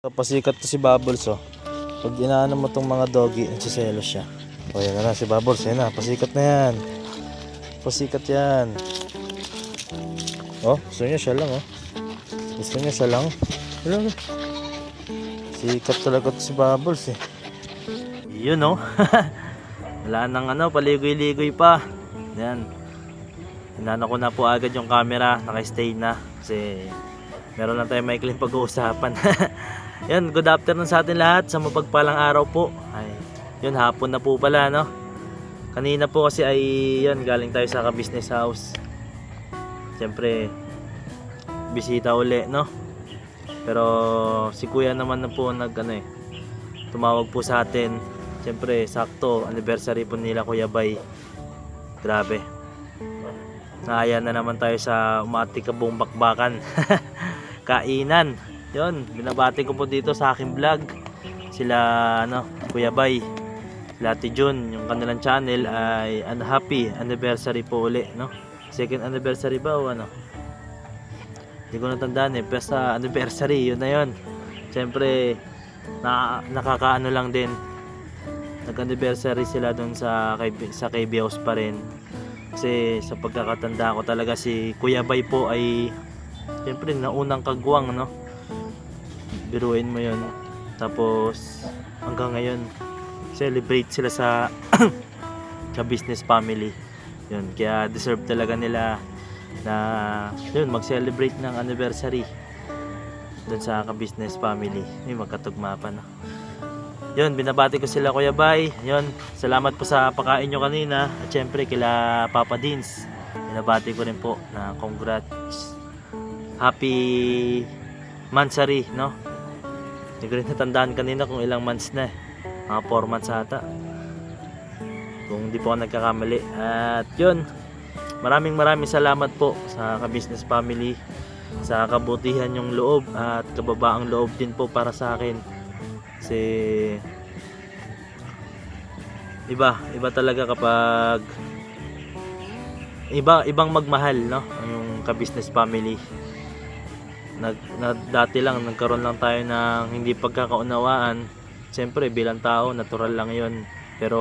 Pasikat to si Bubbles, oh. Pag inaano mo tong mga doggy, nagsiselos siya. O yan na si Bubbles, yan na. Pasikat na yan. Pasikat yan. Oh, gusto niya siya lang, oh. Gusto niya siya lang. Wala. Sikat talaga to si Bubbles, eh. Yun, oh. Wala nang paligoy-ligoy pa. Yan. Hinano ko na po agad yung camera. Naka-stay na. Kasi meron lang tayong maikling pag-uusapan. Yan, good afternoon sa atin lahat. Sa mapagpalang araw po. Ay, yun, hapon na po pala, no? Kanina po kasi ay, yun, galing tayo sa ka-business house. Siyempre, bisita uli, no? Pero si kuya naman na po tumawag po sa atin. Siyempre, sakto, anniversary po nila Kuya Bay. Grabe. Naaya na naman tayo sa umatikabong bakbakan. Kainan. Yun, binabati ko po dito sa aking vlog. Sila, Kuya Bay, sila Ate Jun, yung kanilang channel ay happy anniversary po uli, no? Second anniversary ba o ano? Hindi ko natandaan, basta anniversary, yun na yun. Siyempre, nakakaano lang din. Nag-anniversary sila dun sa KB House pa rin. Kasi sa pagkakatanda ko talaga si Kuya Bay po ay siyempre naunang kagwang, no? Biruin mo yun. Tapos hanggang ngayon celebrate sila sa sa business family. Yun, kaya deserve talaga nila na yun, mag-celebrate ng anniversary dun sa ka-business family. May magkatugma pa, no? Yun, binabati ko sila Kuya Bay. Yun, salamat po sa pakain nyo kanina. At syempre kila Papa Dins, binabati ko rin po na congrats. Happy Mansari, no? Hindi ko rin natandaan kanina kung ilang months na, mga 4 months ata, kung hindi po ako nagkakamali. At yun, maraming salamat po sa ka-business family, sa kabutihan yung loob at kababaang loob din po para sa akin. Kasi iba talaga kapag ibang magmahal, no? Yung ka-business family. Dati lang nagkaroon lang tayo ng hindi pagkakaunawaan. Siyempre bilang tao natural lang yun. Pero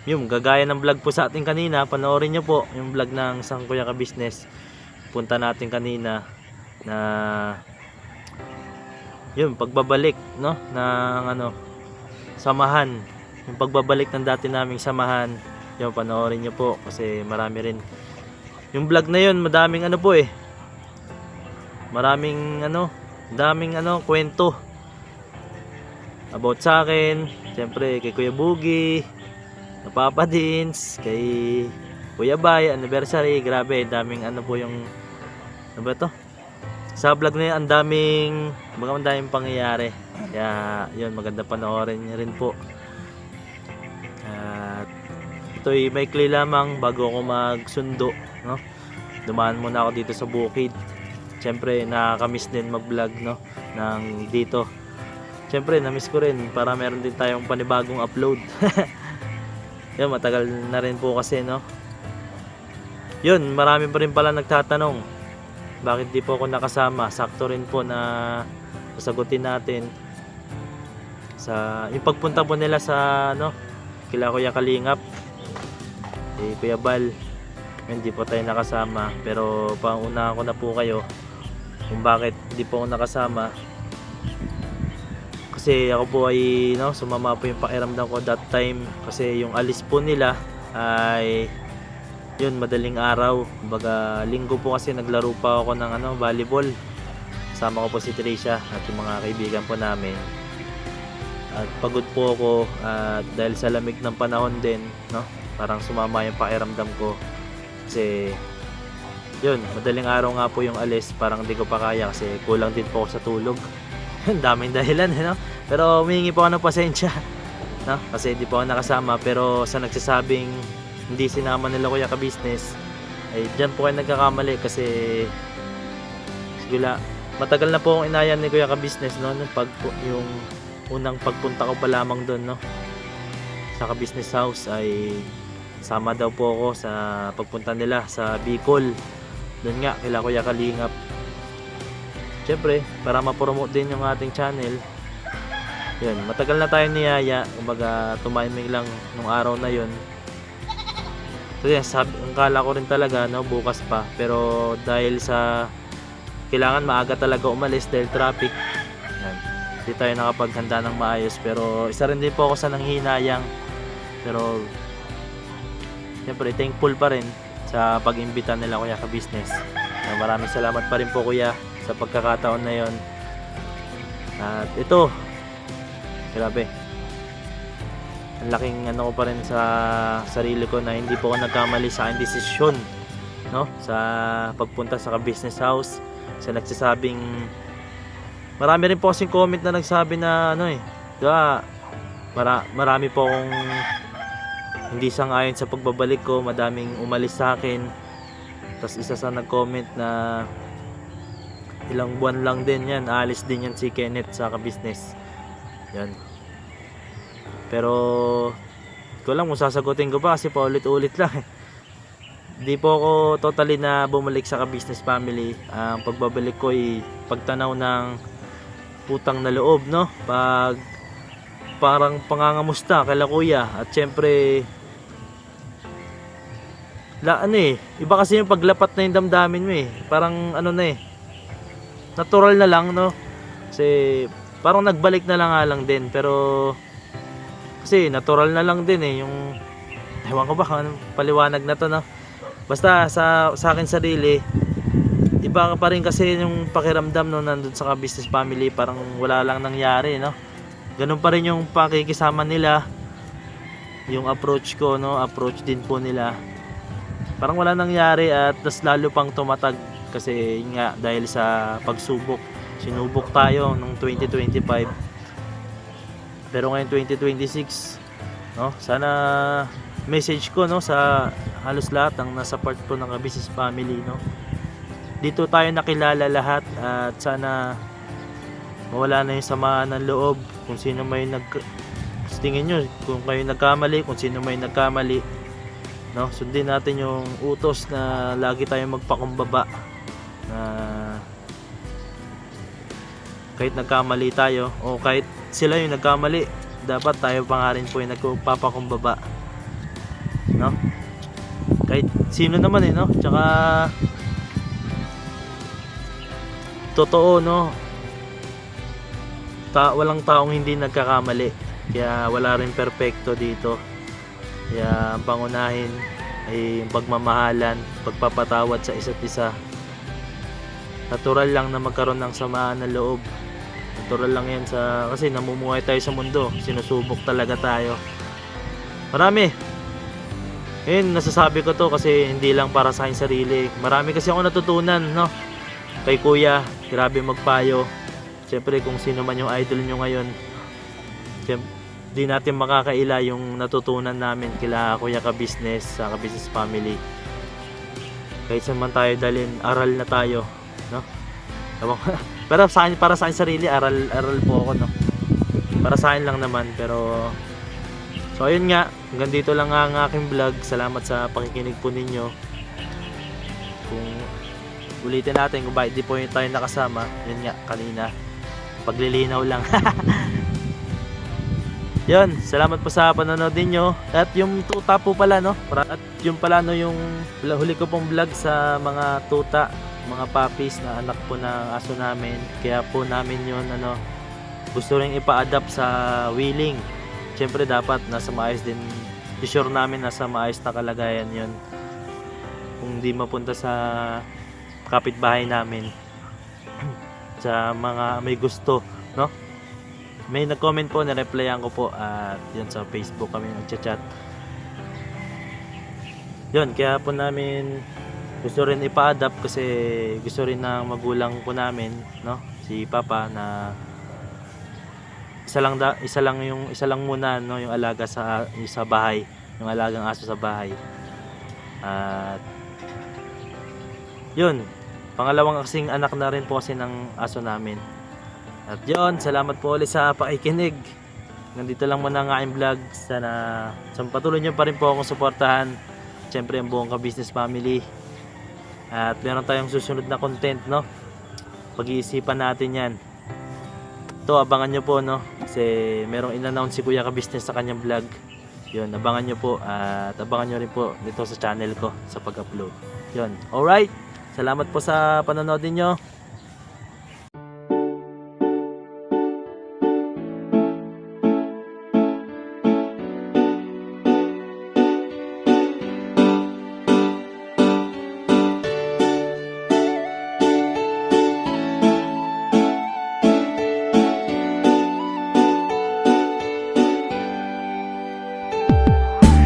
yung gagaya ng vlog po sa atin kanina, panoorin nyo po yung vlog ng Sang Kuya Ka-Business. Punta natin kanina na yung pagbabalik, no, ng samahan, yung pagbabalik ng dati naming samahan. Yung panoorin nyo po kasi marami rin yung vlog na yun. Madaming daming kwento about sa akin. Siyempre kay Kuya Bugi, kay Papa Dins, kay Kuya Bay, anniversary. Grabe, daming po yung sa vlog na yun, ang daming pangyayari. Kaya yun, maganda panoorin rin po. At ito'y maikli lamang bago ako magsundo, no? Dumaan muna ako dito sa bukid. Siyempre nakakamiss din mag-vlog, no, ng dito. Siyempre namiss ko rin para meron din tayong panibagong upload. Yun, matagal na rin po kasi, no. Yun, marami pa rin pala nagtatanong bakit di po ako nakasama. Sakto rin po na sasagutin natin sa yung pagpunta po nila sa kila Kuya Kalingap, Kuya Bal. Hindi po tayo nakasama, pero pangunahan ko na po kayo kung bakit hindi po ako nakasama. Kasi ako po ay sumama po yung pakiramdam ko that time. Kasi yung alis po nila ay yun, madaling araw. Kumbaga linggo po kasi naglaro pa ako ng volleyball. Sama ko po si Tricia at yung mga kaibigan po namin. At pagod po ako at dahil sa lamig ng panahon din, no, parang sumama yung pakiramdam ko. Kasi yun, madaling araw nga po yung alis. Parang hindi ko pa kaya kasi kulang din po ako sa tulog. Daming dahilan, no? Pero humingi po ako ng pasensya, no? Kasi hindi po ako nakasama. Pero sa nagsasabing hindi sinama nila Kuya Ka-Business, ay dyan po kayo nagkakamali. Kasi sigula, matagal na po akong inayan ni Kuya Ka-Business, no? Yung unang pagpunta ko pa lamang doon, no, sa Ka-Business House, ay sama daw po ako sa pagpunta nila sa Bicol. Doon nga kila Kuya Kalingap. syempre para ma-promote din yung ating channel. Yun, matagal na tayo niyaya, kumbaga tumiming lang nung araw na yun. Kasi ang kala ko rin talaga no, bukas pa, pero dahil sa kailangan maaga talaga umalis dahil traffic, yan, hindi tayo nakapaghanda ng maayos. Pero isa rin din po ako sa nanghihinayang, pero siyempre thankful pa rin sa pag-imbita nila Kuya Ka-Business. Maraming salamat pa rin po Kuya sa pagkakataon na yon. At ito, grabe, ang laking ano ko pa rin sa sarili ko na hindi po ako nagkamali sa aking desisyon, no, sa pagpunta sa Ka-Business House. Sa nagsasabing, marami rin po kasing comment na nagsabi na ano diba, marami po akong hindi sang-ayon sa pagbabalik ko, madaming umalis sa akin. Tapos isa sa nag-comment na ilang buwan lang din yan, aalis din yan si Kenneth sa Ka-Business. Yan. Pero ko lang kung sasagutin ko pa kasi paulit-ulit lang. Di po ako totally na bumalik sa Ka-Business family. Ang pagbabalik ko ay pagtanaw ng utang na loob, no? Parang pangangamusta kay Kuya. At syempre iba kasi yung paglapat na yung damdamin mo Parang ano natural na lang, no? Kasi parang nagbalik na lang din, pero kasi natural na lang din yung ewan ko ba anong paliwanag na to, no? Basta sa akin sarili, iba pa rin kasi yung pakiramdam no, nandun sa Ka-Business family, parang wala lang nangyari, no? Ganun pa rin yung pakikisama nila, yung approach ko, no? Approach din po nila, parang wala nangyari. At tas lalo pang tumatag kasi nga dahil sa pagsubok. Sinubok tayo nung 2025, pero ngayon 2026, no? Sana message ko, no, sa halos lahat ng nasa part po ng Ka-Business family, no, dito tayo nakilala lahat. At sana mawala na yung samaan ng loob. Kung sino may tingin nyo, kung kayo nagkamali, kung sino may nagkamali, no, sundin natin yung utos na lagi tayong magpakumbaba, na kahit nagkamali tayo o kahit sila yung nagkamali, dapat tayo pa nga rin po yung nagpapakumbaba, no? Kahit sino naman no? Tsaka totoo, no, walang taong hindi nagkakamali, kaya wala rin perpekto dito. Kaya ang pangunahin ay yung pagmamahalan, pagpapatawad sa isa't isa. Natural lang na magkaroon ng samaan ng loob. Natural lang yan kasi namumuhay tayo sa mundo, sinusubok talaga tayo. Marami. Ngayon nasasabi ko to kasi hindi lang para sa akin sarili. Marami kasi ako natutunan, no, kay Kuya. Grabe magpayo. Siyempre kung sino man yung idol nyo ngayon, di natin makakaila yung natutunan namin kila Kuya Ka-Business sa Ka-Business family. Kahit saan man tayo dalhin, aral na tayo, no? Pero para sa akin sarili, aral po ako, no? Para sa akin lang naman. Pero so ayun nga, hanggang dito lang ang aking vlog. Salamat sa pakikinig po ninyo. Kung ulitin natin kung bakit di po tayo nakasama, yun nga kanina, paglilinaw lang. Yun, salamat po sa panonood ninyo. At yung tuta po pala, no? At yung pala, no, yung huli ko pong vlog sa mga tuta, mga puppies na anak po ng aso namin. Kaya po namin yun, gusto rin ipa-adapt sa wheeling. Siyempre dapat nasa maayos din, sure namin nasa maayos na kalagayan yun. Kung di mapunta sa kapitbahay namin, sa mga may gusto, no? May nag-comment po, na-replyan ko po, at yun sa Facebook kami nag-chat. Yun, kaya po namin gusto rin ipa-adapt kasi gusto rin ng magulang po namin, no, si Papa, na isa lang muna, no, yung alaga sa bahay, yung alagang aso sa bahay. At yun, pangalawang kasing anak na rin po kasi ng aso namin. At yun, salamat po ulit sa pakikinig. Nandito lang muna ang aking vlog. Sana patuloy nyo pa rin po akong suportahan, siyempre ang buong Ka-Business family. At meron tayong susunod na content, no? pag-iisipan natin yan. Ito, abangan nyo po, no? Kasi merong in-announce si Kuya Ka-Business sa kanyang vlog. Yun, abangan nyo po. At abangan nyo rin po dito sa channel ko sa pag-upload. Yun, alright. Salamat po sa panonood ninyo.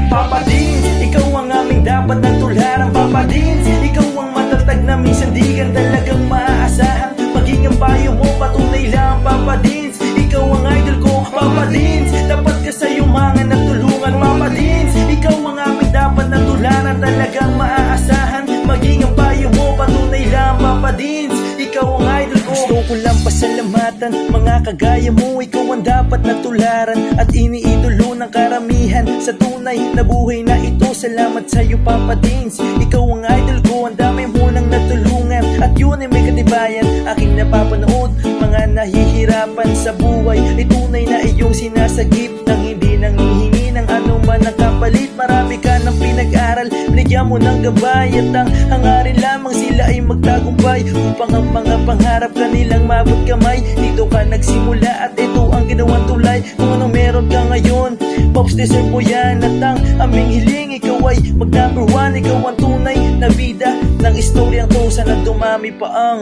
Papa Dins, ikaw ang aming dapat na tularan. Papa Dins, ikaw ang matatag na minsan di ka talagang maaasahan. Maging ang payo mo, patunay lang. Papa Dins, ikaw ang idol ko. Papa Dins, dapat ka sa yumangan at tulungan. Papa Dins, ikaw ang aming dapat na tularan. Talagang maaasahan. Maging ang payo mo, patunay lang. Papa Dins, ikaw ang idol ko. Gusto ko lang pasalamatan mga kagaya mo. Ikaw ang dapat na tularan at iniidolo ng karamihan sa tunay na buhay na ito. Salamat sa'yo Papa Dins, ikaw ang idol ko. Ang dami mo nang natulungan at yun ay may katibayan. Aking napapanood mga nahihirapan sa buhay. Ay tunay na iyong sinasagip nang hindi nang hihingi ng anuman ang kapalit. Marami ka ng pinag-aral, binigyan mo ng gabay at ang hangarin lamang sila ay magtagumpay upang ang mga pangarap kanilang mabot kamay. Dito ka nagsimula at ito ang ginawang tulay. Kung ano meron ka ngayon, Pops, deserve mo yan. At ang aming hiling, ikaw ay mag number one. Ikaw ang tunay na bida ng istoryang to. Sana dumami pa ang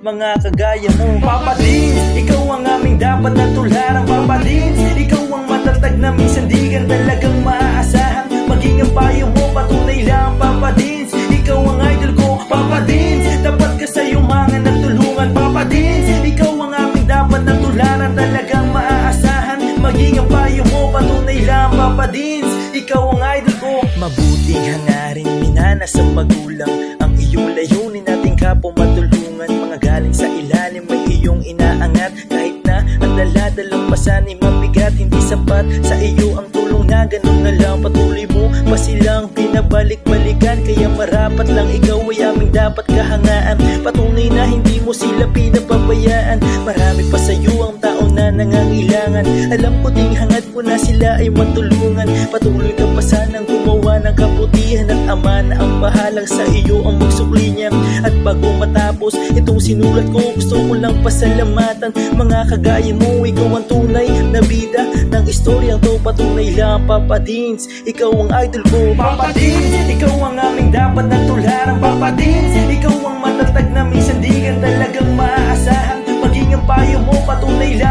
mga kagaya mo. Papa Dins, ikaw ang aming dapat na tularan. Papa Dins, ikaw ang matatag na minsan di ka talagang maaasahan. Maging ang payo mo, patunay lang. Papa Dins, ikaw ang idol ko. Papa Dins, dapat ka sa yumangan at tulungan. Papa Dins, ikaw ang aming dapat na tularan. Talagang maaasahan. Maging ang payo mo, patunay lang. Papa Dins, ikaw ang idol ko. Mabuting hangarin, minana sa magulang. Ang iyong layunin nating kapwa matulungan. Mga galing sa ilalim may iyong inaangat. Kahit na ang daladalang pasan ay mabigat, hindi sapat sa iyo ang tulong na ganun na lang. Patuloy mo pa silang pinabalik-balikan. Kaya marapat lang ikaw ay aming dapat kahangaan. Patunay na hindi mo sila pinapabayaan. Marami pa sa iyo ang tao na nangangailangan. Alam ko ding hangad mo na sila ay matulungan. Patuloy ka pa sanang gumawa ng kabutihan. At ama na ang bahalang sa iyo ang magsukli niya. At bago matapos itong sinulat ko, gusto ko lang pasalamatan mga kagaya mo. Ikaw ang tunay na bida ng istoryang to. Patunay lang Papa Dins, ikaw ang idol ko. Papa Dins, ikaw ang aming dapat na tularan. Papa Dins, ikaw ang matatag na minsan di ka talagang maaasahan. Maging ang payo mo, patunay lang.